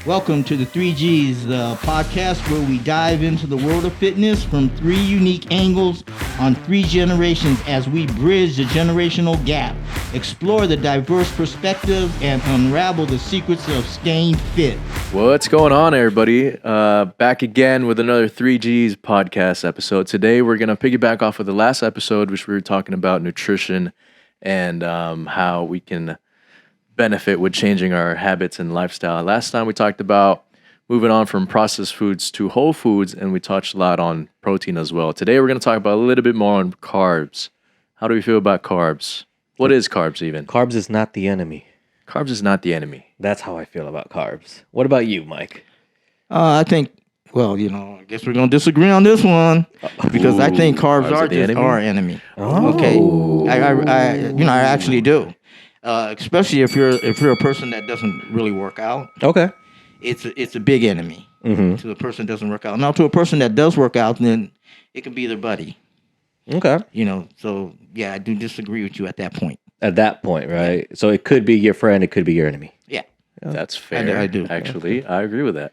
Welcome to the 3Gs, the podcast where we dive into the world of fitness from three unique angles on three generations as we bridge the generational gap, explore the diverse perspectives, and unravel the secrets of staying fit. What's going on, everybody? Back again with another 3Gs podcast episode. Today, we're going to piggyback off of the last episode, which we were talking about nutrition and how we can benefit with changing our habits and lifestyle. Last time we talked about moving on from processed foods to whole foods, and we touched a lot on protein as well. Today we're going to talk about a little bit more on carbs. How do we feel about carbs? What is carbs even? Carbs is not the enemy. Carbs is not the enemy. That's how I feel about carbs. What about you, Mike? I think, I guess we're going to disagree on this one because I think carbs are just our enemy. Oh. Okay, I actually do. Especially if you're a person that doesn't really work out, Okay. it's a big enemy to the person that doesn't work out. Now, to a person that does work out, then it can be their buddy. Okay. So yeah, I do disagree with you at that point. At that point, right? So it could be your friend, it could be your enemy. Yeah, That's fair. I do. Actually, I agree with that.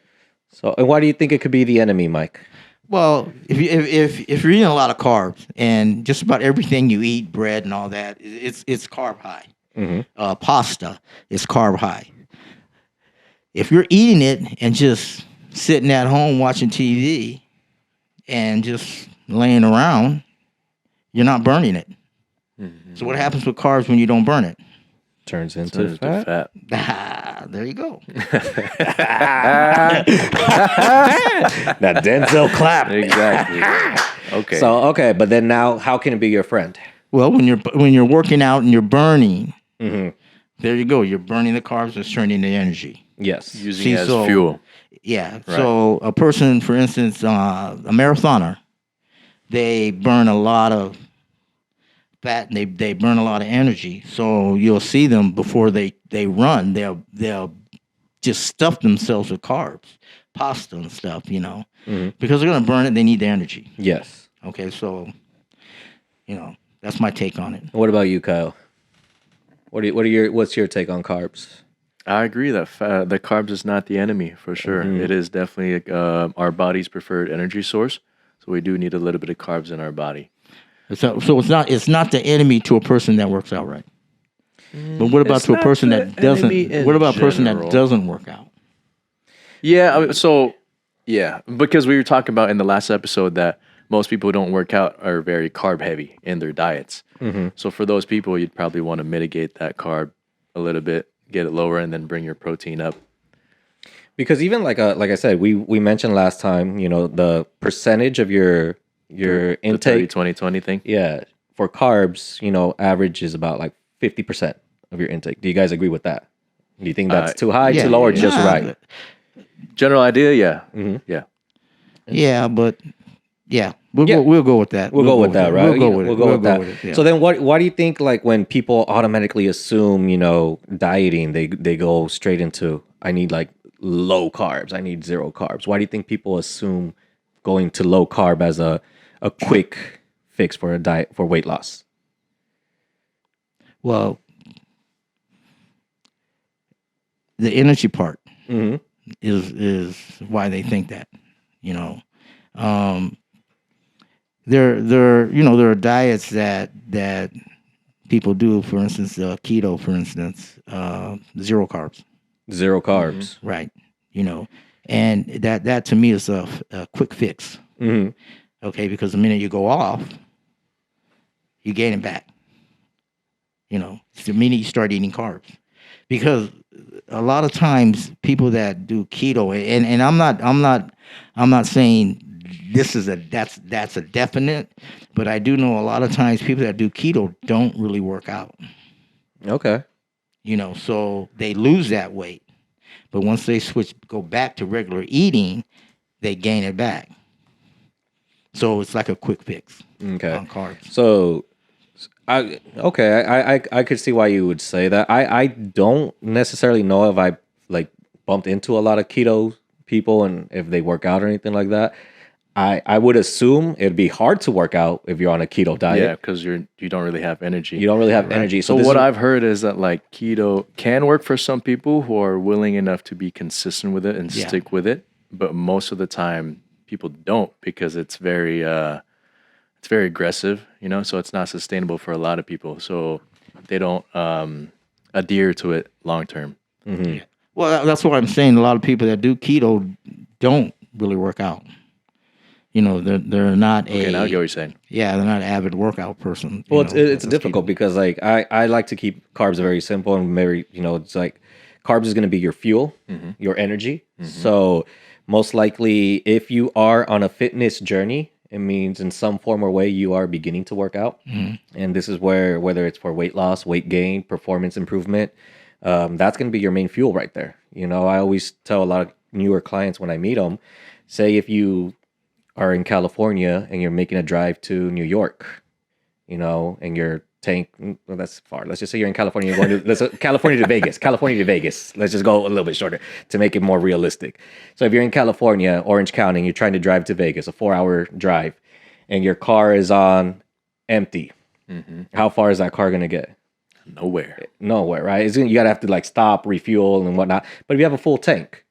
So, and why do you think it could be the enemy, Mike? Well, if you're eating a lot of carbs and just about everything you eat, bread and all that, it's carb high. Pasta is carb high. If you're eating it and just sitting at home watching TV and just laying around, you're not burning it. So what happens with carbs when you don't burn it? Turns into fat. There you go. That Denzel clap. Exactly. Okay. So, but then now, how can it be your friend? Well, when you're working out and you're burning, there you go. You're burning the carbs and turning into energy. Yes. Using it as fuel. Yeah. Right. So a person, for instance, a marathoner, they burn a lot of fat and they burn a lot of energy. So you'll see them before they run. They'll just stuff themselves with carbs, pasta and stuff. Because they're gonna burn it. They need the energy. Yes. Okay. So that's my take on it. What about you, Kyle? What's your take on carbs? I agree that the carbs is not the enemy for sure. It is definitely our body's preferred energy source. So we do need a little bit of carbs in our body. So it's not the enemy to a person that works out right. But what about to a person that doesn't? What about a person that doesn't work out? Yeah. Because we were talking about in the last episode that most people who don't work out are very carb heavy in their diets. So for those people, you'd probably want to mitigate that carb a little bit, get it lower, and then bring your protein up. Because even like I said, we mentioned last time, the percentage of your intake, the 30-20-20 thing. Yeah, for carbs, average is about like 50% of your intake. Do you guys agree with that? Do you think that's too high, too low, or just right? General idea, yeah. Yeah, but we'll go with that. We'll go with that, right? We'll go with that. Yeah. So then, why do you think like when people automatically assume dieting, they go straight into I need like low carbs, I need zero carbs? Why do you think people assume going to low carb as a quick fix for a diet for weight loss? Well, the energy part is why they think that. There are diets that people do. For instance, keto. For instance, zero carbs. Zero carbs, right? And that to me is a quick fix. Okay, because the minute you go off, you gain it back. It's the minute you start eating carbs, because a lot of times people that do keto, and I'm not saying that's a definite, but I do know a lot of times people that do keto don't really work out. Okay. So they lose that weight, but once they go back to regular eating, they gain it back. So it's like a quick fix on carbs. So I could see why you would say that. I don't necessarily know if I like bumped into a lot of keto people and if they work out or anything like that. I would assume it'd be hard to work out if you're on a keto diet. Yeah, because you don't really have energy. You don't really have energy. So what I've heard is that like keto can work for some people who are willing enough to be consistent with it and stick with it, but most of the time people don't because it's very aggressive, so it's not sustainable for a lot of people. So they don't adhere to it long term. Mm-hmm. Yeah. Well, that's what I'm saying. A lot of people that do keto don't really work out. They're not okay, now I get what you're saying. Yeah, they're not an avid workout person. Well, it's difficult because like I like to keep carbs very simple and very, it's like carbs is going to be your fuel, your energy. So most likely if you are on a fitness journey, it means in some form or way you are beginning to work out. And this is where, whether it's for weight loss, weight gain, performance improvement, that's going to be your main fuel right there. I always tell a lot of newer clients when I meet them, say if you are in California and you're making a drive to New York, and your tank, well, that's far. Let's just say you're in California, you're going to California to Vegas, California to Vegas. Let's just go a little bit shorter to make it more realistic. So if you're in California, Orange County, and you're trying to drive to Vegas, a 4-hour drive, and your car is on empty, how far is that car going to get? Nowhere, right? You got to have to like stop, refuel and whatnot. But if you have a full tank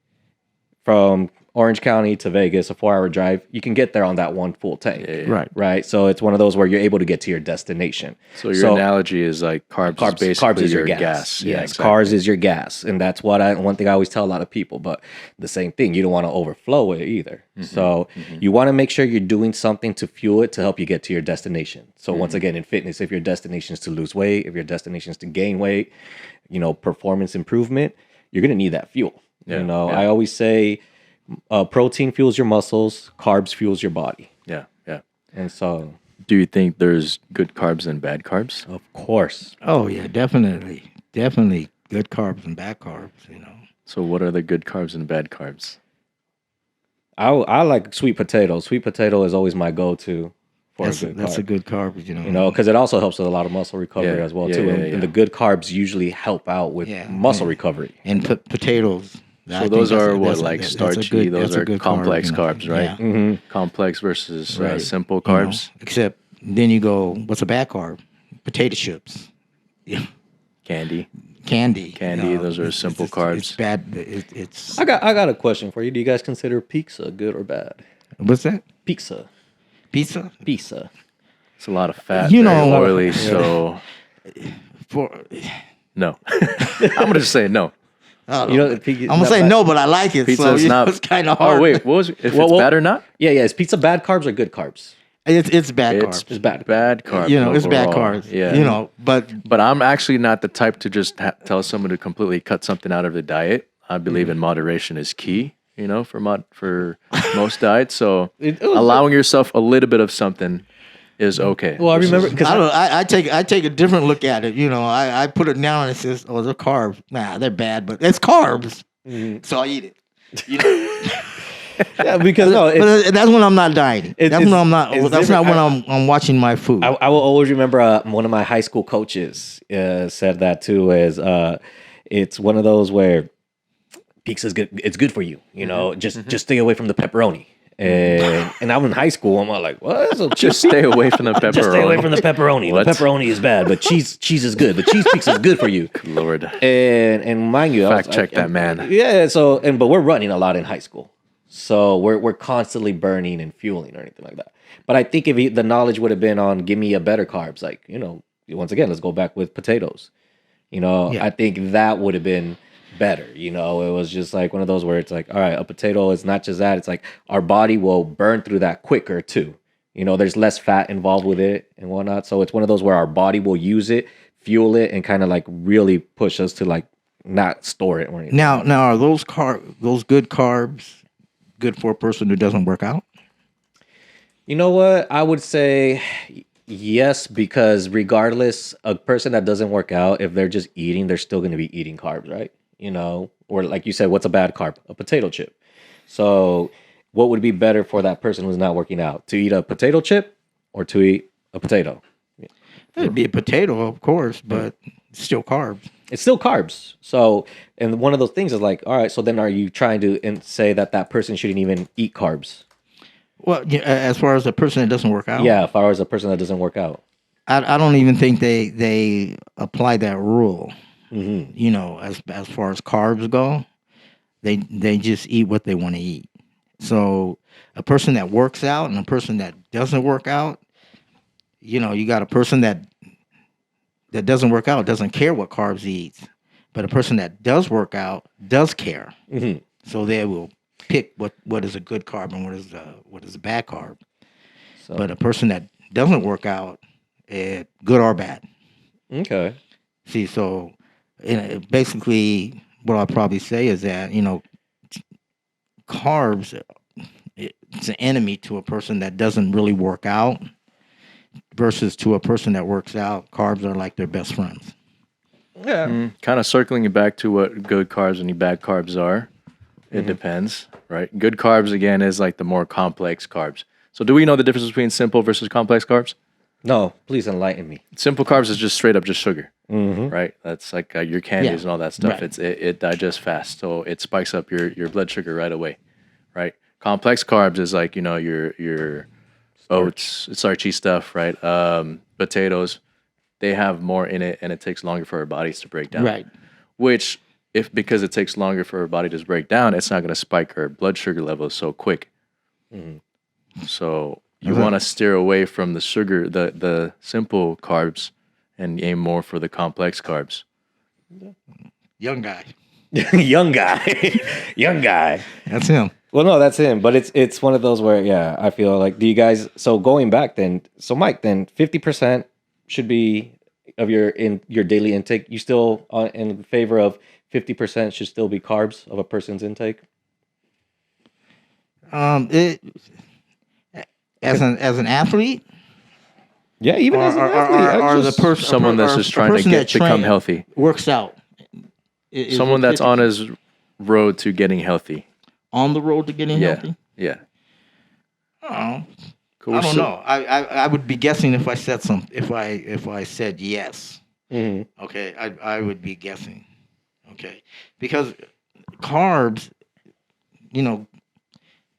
from Orange County to Vegas, a 4-hour drive, you can get there on that one full tank. Right. So it's one of those where you're able to get to your destination. So your analogy is like carbs is your gas. Yeah, exactly. Carbs is your gas. And that's one thing I always tell a lot of people, but the same thing, you don't want to overflow it either. So you want to make sure you're doing something to fuel it to help you get to your destination. So once again, in fitness, if your destination is to lose weight, if your destination is to gain weight, performance improvement, you're going to need that fuel. I always say, protein fuels your muscles, carbs fuels your body. Yeah. And so, do you think there's good carbs and bad carbs? Of course. Oh yeah, definitely good carbs and bad carbs. So what are the good carbs and bad carbs? I like sweet potato. Sweet potato is always my go-to for that's a good carb. Because it also helps with a lot of muscle recovery as well too. And the good carbs usually help out with muscle recovery. And potatoes. So those are starchy. Those are complex carbs, right? Yeah. Complex versus simple carbs. Except then you go, what's a bad carb? Potato chips. Yeah. Candy. Those are simple carbs. It's bad. I got a question for you. Do you guys consider pizza good or bad? What's that? Pizza. It's a lot of fat. Oily. So no, I'm gonna just say no. I'm gonna say no, but I like it. Pizza is not. It's kind of hard. Oh wait, what was if it's bad or not? Yeah. Is pizza bad carbs or good carbs? It's bad carbs. It's bad carbs. It's bad carbs. Yeah. But I'm actually not the type to just tell someone to completely cut something out of the diet. I believe in moderation is key. For most diets. So allowing yourself a little bit of something is okay. Well, I remember because I take a different look at it. I put it down and it says, "Oh, they're carbs." Nah, they're bad, but it's carbs, so I eat it. Yeah, because but that's when I'm not dieting. That's when I'm not. That's not when I'm watching my food. I will always remember one of my high school coaches said that too. Is it's one of those where pizza's good. It's good for you. Just stay away from the pepperoni. And I'm in high school. I'm all like, what? So just stay away from the pepperoni. Just stay away from the pepperoni. What? The pepperoni is bad, but cheese is good. The cheese pizza is good for you. Good Lord. And mind you, fact check that man. Yeah. So but we're running a lot in high school, so we're constantly burning and fueling or anything like that. But I think if the knowledge would have been on give me a better carbs, like once again, let's go back with potatoes. I think that would have been better. It was just like one of those where it's like, all right, a potato is not just that. It's like our body will burn through that quicker too. There's less fat involved with it and whatnot. So it's one of those where our body will use it, fuel it, and kind of like really push us to like not store it or anything. Now are those good carbs good for a person who doesn't work out? You know what? I would say yes, because regardless, a person that doesn't work out, if they're just eating, they're still going to be eating carbs, right? Or like you said, what's a bad carb? A potato chip. So what would be better for that person who's not working out? To eat a potato chip or to eat a potato? It'd be a potato, of course, but it's still carbs. It's still carbs. So, and one of those things is like, all right, so then are you trying to say that person shouldn't even eat carbs? Well, yeah, as far as a person that doesn't work out, Yeah, as far as a person that doesn't work out. I don't even think they apply that rule. Mm-hmm. You know, as far as carbs go, they just eat what they want to eat. So a person that works out and a person that doesn't work out, you know, you got a person that doesn't work out doesn't care what carbs he eats, but a person that does work out does care. Mm-hmm. So they will pick what is a good carb and what is a bad carb. So, But a person that doesn't work out, good or bad. okay. See, so basically, what I'll probably say is that carbs, it's an enemy to a person that doesn't really work out, versus to a person that works out. Carbs are like their best friends. Yeah. Kind of circling it back to what good carbs and bad carbs are. It depends, right? Good carbs, again, is like the more complex carbs. So do we know the difference between simple versus complex carbs? No, please enlighten me. Simple carbs is just straight up just sugar, Mm-hmm. right? That's like your candies Yeah, and all that stuff. right. It digests fast, so it spikes up your blood sugar right away, right? Complex carbs is like your oats, starchy stuff, right? Potatoes, they have more in it, and it takes longer for our bodies to break down. Right. Which, because it takes longer for our body to break down, it's not going to spike our blood sugar levels so quick. So you want to steer away from the sugar, the simple carbs, and aim more for the complex carbs. Young guy. Young guy. Young guy. That's him. Well, no, that's him. But it's one of those where, yeah, I feel like, do you guys, so going back then, so Mike, then 50% should be of your daily intake. You still in favor of 50% should still be carbs of a person's intake? It as an athlete, Yeah, even as an athlete. or the person, Someone that's just trying to become healthy. works out. Someone that's on his road to getting healthy. on the road to getting healthy. Yeah. Oh, Cool. I don't So- know. I would be guessing if I said if I said yes. Mm-hmm. Okay, I would be guessing. Okay, because carbs,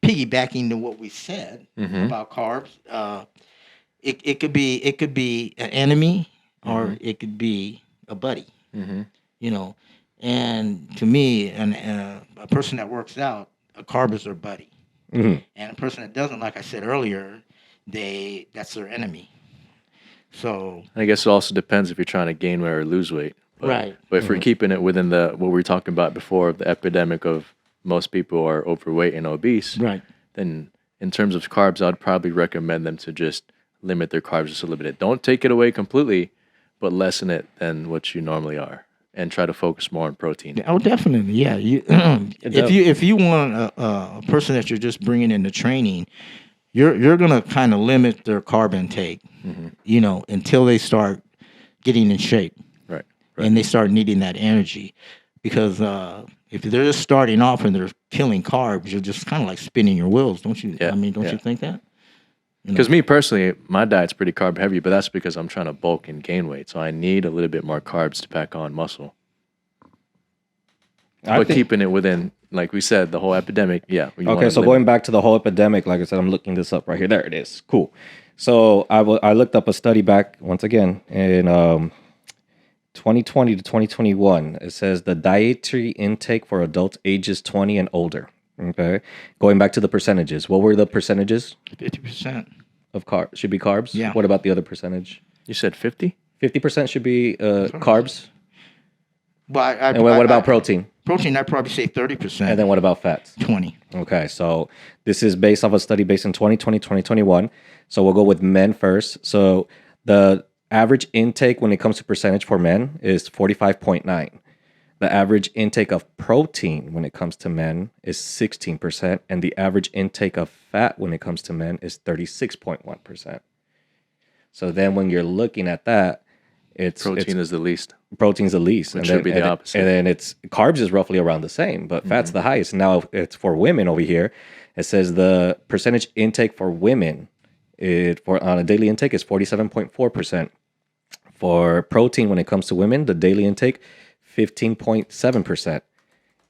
piggybacking to what we said about carbs, it could be an enemy or it could be a buddy. You know, and to me, a person that works out, a carb is their buddy, and a person that doesn't, like I said earlier, that's their enemy. So I guess it also depends if you're trying to gain weight or lose weight. But, Right. But if we're keeping it within what we were talking about before, the epidemic of most people are overweight and obese, right. then in terms of carbs, I'd probably recommend them to just limit their carbs just a little bit. Don't take it away completely, but lessen it than what you normally are, and try to focus more on protein. Oh, definitely. Yeah. You, if you want a person that you're just bringing into training, you're gonna kind of limit their carb intake, until they start getting in shape Right. and they start needing that energy. Because if they're just starting off and they're killing carbs, you're just kind of like spinning your wheels, don't you? Yeah, I mean, don't yeah. you think that? Because me personally, my diet's pretty carb heavy, but that's because I'm trying to bulk and gain weight. So I need a little bit more carbs to pack on muscle. But keeping it within, like we said, the whole epidemic, yeah. Okay, so going back to the whole epidemic, like I said, I'm looking this up right here. There it is. Cool. So I looked up a study back, once again, in 2020 to 2021. It says the dietary intake for adults ages 20 and older. Okay. Going back to the percentages. What were the percentages 50%. of carbs? Should be carbs? Yeah. What about the other percentage? You said 50? 50% should be carbs. Well, And what about protein? Protein, I'd probably say 30%. And then what about fats? 20. Okay, so this is based off a study based in 2020, 2021. So we'll go with men first. So the average intake when it comes to percentage for men is 45.9. The average intake of protein when it comes to men is 16%. And the average intake of fat when it comes to men is 36.1%. So then when you're looking at that, Protein is the least. protein's the least. Which and should be the opposite. And then it's carbs is roughly around the same, but fat's the highest. Now it's for women over here. It says the percentage intake for women on a daily intake is 47.4%. For protein, when it comes to women, the daily intake 15.7%.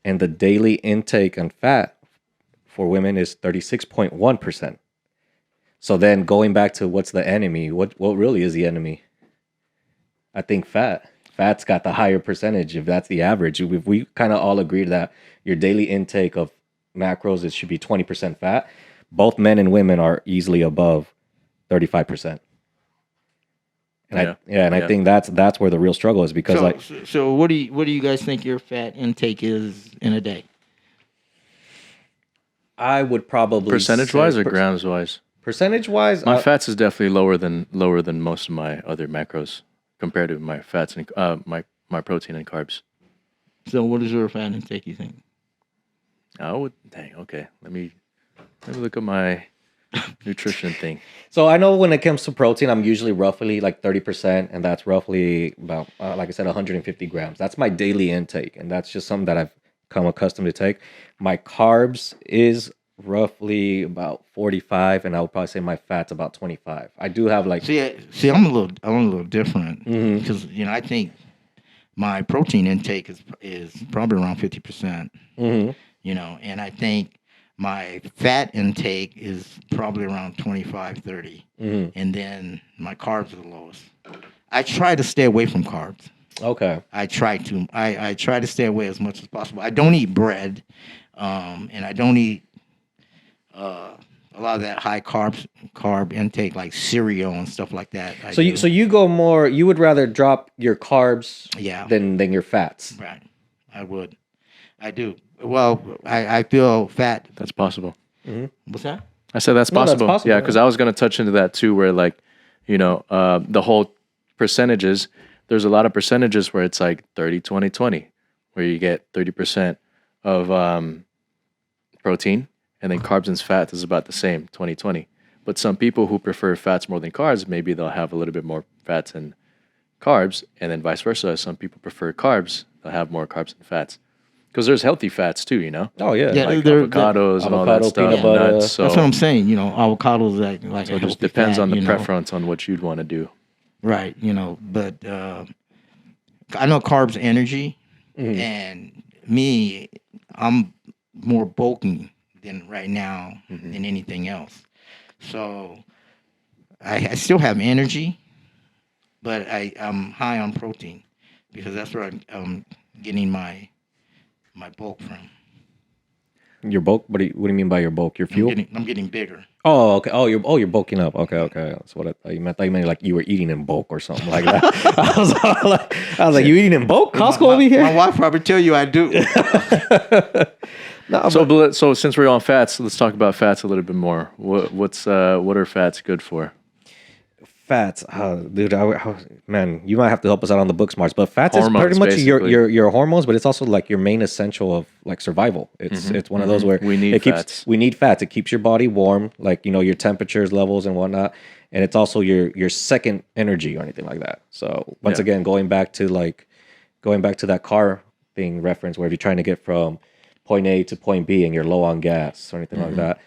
And the daily intake on fat for women is 36.1%. So then going back to what's the enemy? What really is the enemy? I think fat. Fat's got the higher percentage if that's the average. If we kind of all agreed that your daily intake of macros, it should be 20% fat. Both men and women are easily above 35%. And I think that's where the real struggle is because so what do you guys think your fat intake is in a day? I would probably percentage wise or grams wise. Percentage wise, my fats is definitely lower than most of my other macros compared to my fats and my protein and carbs. So what is your fat intake, you think? Okay. Let me look at my nutrition thing. So I know when it comes to protein, I'm usually roughly like 30%, and that's roughly about, like I said, 150 grams. That's my daily intake, and that's just something that I've come accustomed to take. My carbs is roughly about 45, and I would probably say my fat's about 25. I do have like see I'm a little different because I think my protein intake is probably around 50%. And I think my fat intake is probably around 25, 30. And then my carbs are the lowest. I try to stay away from carbs. Okay. I try to stay away as much as possible. I don't eat bread, and I don't eat a lot of that high carb intake like cereal and stuff like that. So you go more. You would rather drop your carbs, yeah, than your fats. Right. I would. I do. Well, I feel fat. That's possible. What's that? I said that's possible. That's possible. Yeah, because I was going to touch into that too, where like, the whole percentages. There's a lot of percentages where it's like 30, 20, 20, where you get 30% of protein, and then carbs and fats is about the same, 20, 20. But some people who prefer fats more than carbs, maybe they'll have a little bit more fats and carbs, and then vice versa. Some people prefer carbs, they'll have more carbs and fats. Because there's healthy fats too, Oh yeah, yeah, like avocados and all that stuff. Peanut butter. Nuts, so, that's what I'm saying. Avocados like so a it just healthy depends fat, on the preference on what you'd want to do. Right. But I know carbs energy, and me, I'm more bulking than right now than anything else. So I still have energy, but I'm high on protein because that's where I'm getting my bulk from. Your bulk? What do you mean by your bulk? Your fuel? I'm getting bigger. Oh, okay. You're bulking up. Okay. That's what I thought you meant. I thought you meant like you were eating in bulk or something like that. I was like, you eating in bulk? Costco over here? My wife probably tell you I do. So since we're on fats, let's talk about fats a little bit more. What are fats good for? Fats, dude, man, you might have to help us out on the book smarts. But fats is pretty much basically your hormones, but it's also like your main essential of like survival. It's one of those where we need fats. We need fats. It keeps your body warm, like your temperatures levels and whatnot, and it's also your second energy or anything like that. So once again, going back to that car thing reference, where if you're trying to get from point A to point B and you're low on gas or anything like that,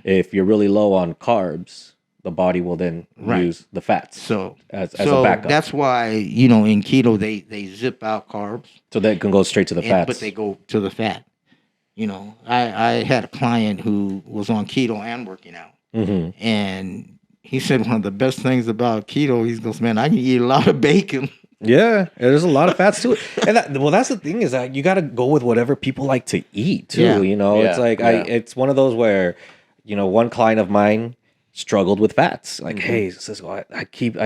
if you're really low on carbs, the body will then use the fats as a backup. That's why, in keto, they zip out carbs. So they can go straight to the fats. But they go to the fat. I had a client who was on keto and working out. And he said one of the best things about keto, he goes, man, I can eat a lot of bacon. Yeah, there's a lot of fats to it. And that's the thing is that you got to go with whatever people like to eat too. It's like it's one of those where, one client of mine struggled with fats. Like, hey, Cisco, I keep,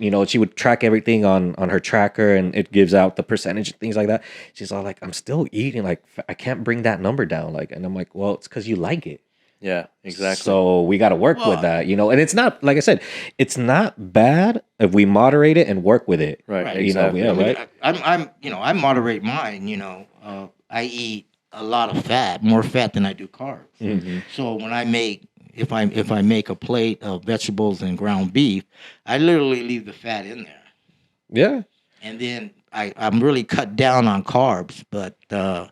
she would track everything on her tracker and it gives out the percentage and things like that. She's all like, I'm still eating, like, I can't bring that number down. Like, and I'm like, well, it's because you like it. Yeah, exactly. So we got to work with that, and it's not, like I said, it's not bad if we moderate it and work with it. Right. Exactly. Right. I moderate mine, I eat a lot of fat, more fat than I do carbs. So when I make, if I make a plate of vegetables and ground beef, I literally leave the fat in there. Yeah. And then I'm really cut down on carbs, but that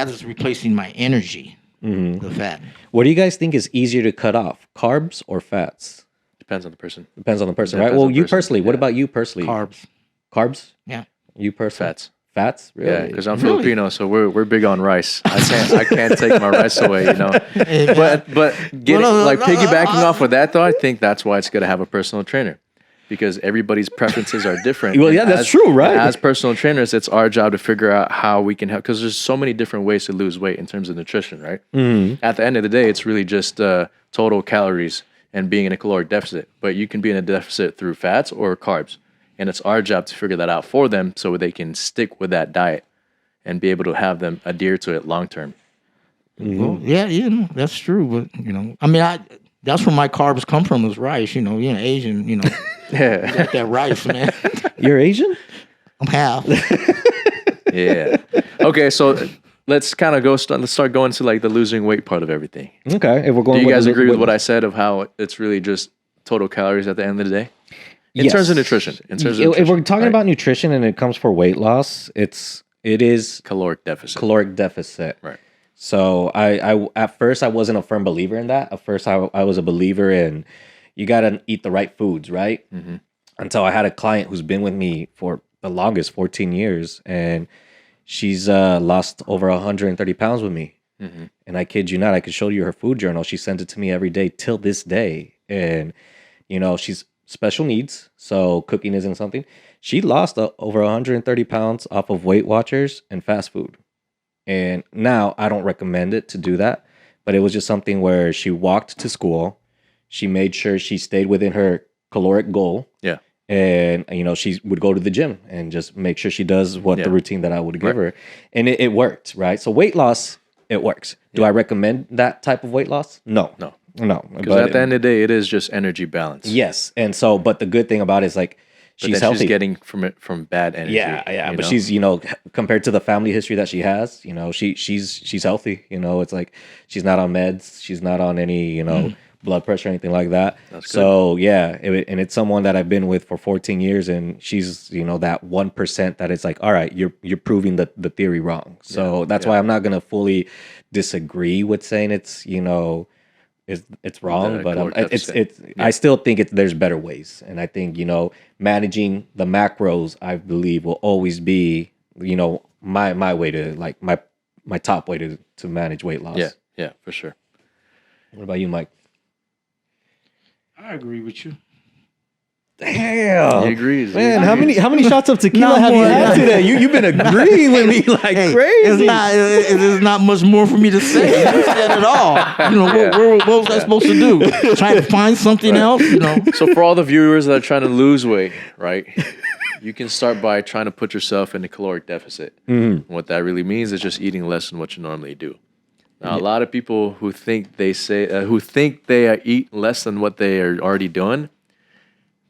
is replacing my energy, the fat. What do you guys think is easier to cut off, carbs or fats? Depends on the person. Depends on the person, right? Well, you personally, what about you personally? Carbs. Carbs? Yeah. You personally? Fats, really? Yeah, because I'm Filipino, so we're big on rice. I can't take my rice away, you know. But piggybacking off of that though, I think that's why it's good to have a personal trainer, because everybody's preferences are different. Well, yeah, that's true, right? As personal trainers, it's our job to figure out how we can help, because there's so many different ways to lose weight in terms of nutrition, right? At the end of the day, it's really just total calories and being in a caloric deficit. But you can be in a deficit through fats or carbs. And it's our job to figure that out for them so they can stick with that diet and be able to have them adhere to it long term. Well, yeah, that's true. But, I mean, that's where my carbs come from is rice. Asian, Yeah. got that rice, man. You're Asian? I'm half. Yeah. Okay, so let's kind of let's start going to like the losing weight part of everything. Okay. If we're going Do you guys agree with what I said of how it's really just total calories at the end of the day? In terms of nutrition. If we're talking about nutrition and it comes for weight loss, it is caloric deficit. Caloric deficit. Right. So I at first I wasn't a firm believer in that. At first I was a believer in you got to eat the right foods, right? Until I had a client who's been with me for the longest, 14 years, and she's lost over 130 pounds with me. And I kid you not, I could show you her food journal. She sends it to me every day till this day. And, she's special needs, so cooking isn't something. She lost over 130 pounds off of Weight Watchers and fast food. And now I don't recommend it to do that, but it was just something where she walked to school. She made sure she stayed within her caloric goal. Yeah. And, she would go to the gym and just make sure she does the routine that I would give her. And it worked, right? So weight loss, it works. Do I recommend that type of weight loss? No. Because at the end of the day, it is just energy balance. Yes. And so, but the good thing about it is like, she's healthy. She's getting from bad energy. Yeah. But she's, compared to the family history that she has, she's healthy. It's like she's not on meds. She's not on any, blood pressure or anything like that. That's good. So yeah, and it's someone that I've been with for 14 years, and she's, that 1% that it's like, all right, you're proving the theory wrong. So that's why I'm not gonna fully disagree with saying it's, it's wrong, but I still think there's better ways, and I think managing the macros, I believe, will always be my way to like my top way to manage weight loss. Yeah, for sure. What about you, Mike? I agree with you. Damn, he agrees. Man, how many shots of tequila have you had today? You've been agreeing with me like crazy. It's not much more for me to say. You said it all. What was I supposed to do? Try to find something else? So for all the viewers that are trying to lose weight, right? You can start by trying to put yourself in a caloric deficit. What that really means is just eating less than what you normally do. Now, a lot of people who think they eat less than what they are already doing,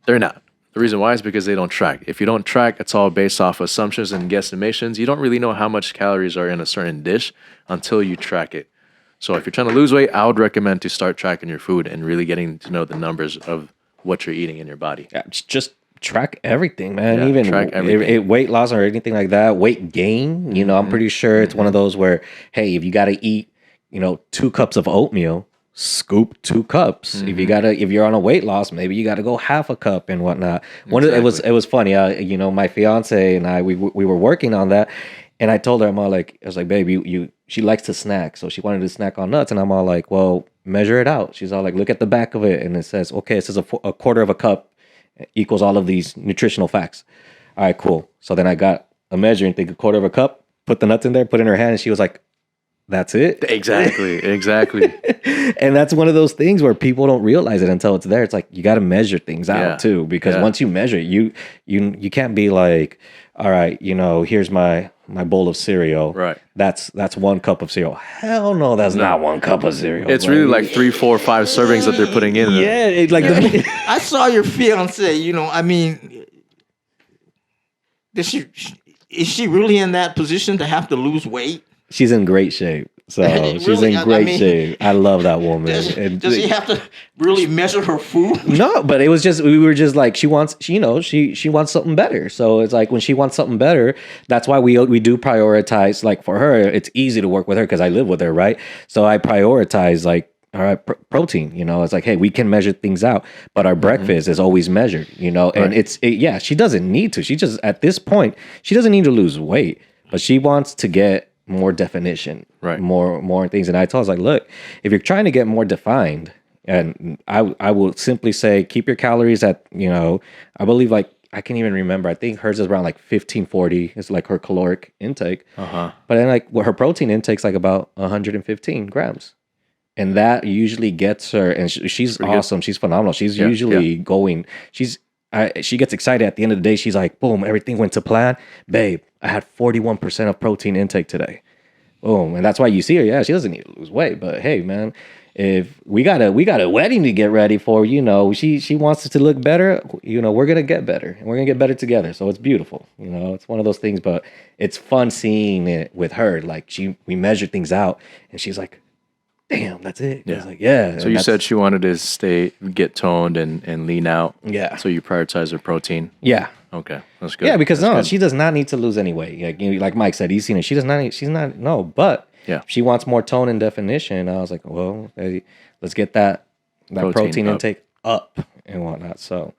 they're not. The reason why is because they don't track. If you don't track, it's all based off assumptions and guesstimations. You don't really know how much calories are in a certain dish until you track it. So if you're trying to lose weight, I would recommend to start tracking your food and really getting to know the numbers of what you're eating in your body. Yeah, just track everything, man. Yeah, Even track everything. Weight loss or anything like that, weight gain, I'm pretty sure it's one of those where, hey, if you got to eat 2 cups of oatmeal, scoop 2 cups. If you're on a weight loss, maybe you got to go half a cup and whatnot. It was funny. My fiance and I, we were working on that, and I told her, I was like, babe, she likes to snack, so she wanted to snack on nuts, and I'm all like, well, measure it out. She's all like, look at the back of it, and it says a quarter of a cup equals all of these nutritional facts. All right, cool. So then I got a measuring thing, a quarter of a cup, put the nuts in there, put it in her hand, and she was like, that's it. Exactly. And that's one of those things where people don't realize it until it's there. It's like you got to measure things out too, because once you measure, you can't be like, all right, here's my bowl of cereal. Right. That's 1 cup of cereal. Hell no, that's not 1 cup of cereal. It's really like 3, 4, 5 servings that they're putting in. Yeah, I saw your fiance. Is she really in that position to have to lose weight? She's in great shape. So she's in great shape. I love that woman. Does she have to really measure her food? No, but it was just, we were just like, she wants something better. So it's like when she wants something better, that's why we do prioritize. Like for her, it's easy to work with her because I live with her, right? So I prioritize like all right, protein, it's like, hey, we can measure things out, but our breakfast is always measured, and yeah, she doesn't need to. She just, at this point, she doesn't need to lose weight, but she wants to get more definition, right? More things. And I told her, like, look, if you're trying to get more defined, and I will simply say, keep your calories at, I believe, like, I can't even remember. I think hers is around like 1540 is like her caloric intake. But then like her protein intake's like about 115 grams. And that usually gets her, and she's awesome. Good. She's phenomenal. She's usually going, she gets excited at the end of the day. She's like, boom, everything went to plan. Babe, I had 41% of protein intake today. Boom. And that's why you see her. Yeah, she doesn't need to lose weight. But hey, man, if we got a wedding to get ready for, she wants to look better, we're going to get better. And we're going to get better together. So it's beautiful. It's one of those things, but it's fun seeing it with her. Like we measure things out and she's like, damn, that's it. Yeah. I was like, yeah. So you said she wanted to get toned and lean out. Yeah. So you prioritize her protein. Yeah. Okay. That's good. Yeah, because she does not need to lose any weight. Like Mike said, he's seen it. She does not, but she wants more tone and definition. I was like, well, hey, let's get that protein intake up and whatnot. So,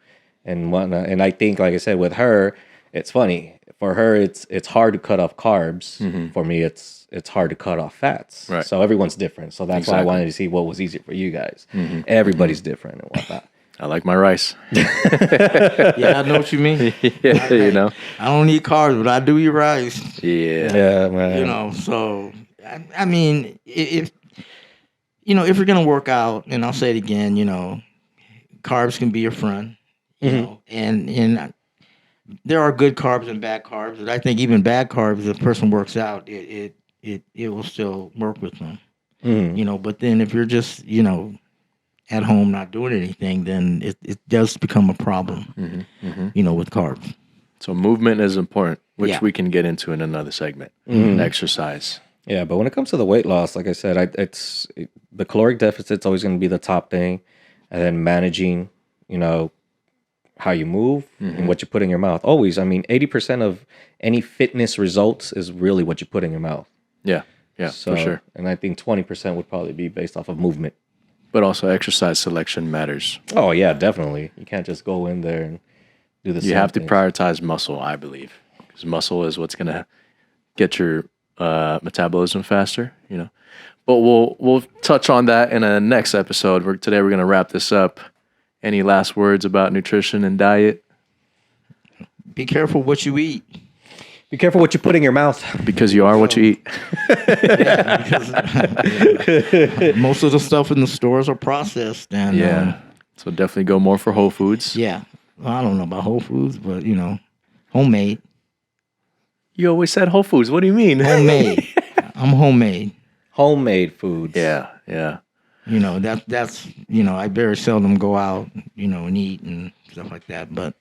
and whatnot. And I think, like I said, with her, it's funny. For her, it's hard to cut off carbs. Mm-hmm. For me, it's hard to cut off fats. Right. So everyone's different. So that's why I wanted to see what was easier for you guys. Mm-hmm. Everybody's different and whatnot. I like my rice. Yeah, I know what you mean. Yeah, I don't eat carbs, but I do eat rice. Yeah. Yeah, man. So I mean, if you're gonna work out, and I'll say it again, carbs can be your friend. And there are good carbs and bad carbs, but I think even bad carbs, if a person works out, it will still work with them. Mm-hmm. But then if you're just at home not doing anything, then it does become a problem. Mm-hmm. With carbs. So movement is important, which we can get into in another segment. Mm-hmm. Exercise. Yeah, but when it comes to the weight loss, like I said, the caloric deficit's always going to be the top thing, and then managing, how you move and what you put in your mouth. Always, 80% of any fitness results is really what you put in your mouth. Yeah, for sure. And I think 20% would probably be based off of movement. But also exercise selection matters. Oh, yeah, definitely. You can't just go in there and do the same You have to things. prioritize muscle, I believe. Because muscle is what's going to get your metabolism faster, But we'll touch on that in a next episode. Today we're going to wrap this up. Any last words about nutrition and diet? Be careful what you eat. Be careful what you put in your mouth. Because you are what you eat. Most of the stuff in the stores are processed. And, so definitely go more for whole foods. Yeah. Well, I don't know about whole foods, but, homemade. You always said whole foods. What do you mean? Homemade. I'm homemade. Homemade foods. Yeah. That's I very seldom go out, and eat and stuff like that. But,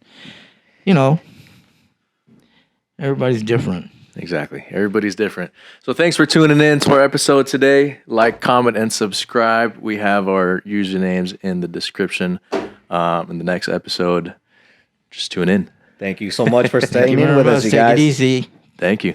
everybody's different. Exactly. Everybody's different. So thanks for tuning in to our episode today. Like, comment, and subscribe. We have our usernames in the description. In the next episode, just tune in. Thank you so much for staying in with us, you guys. Take it easy. Thank you.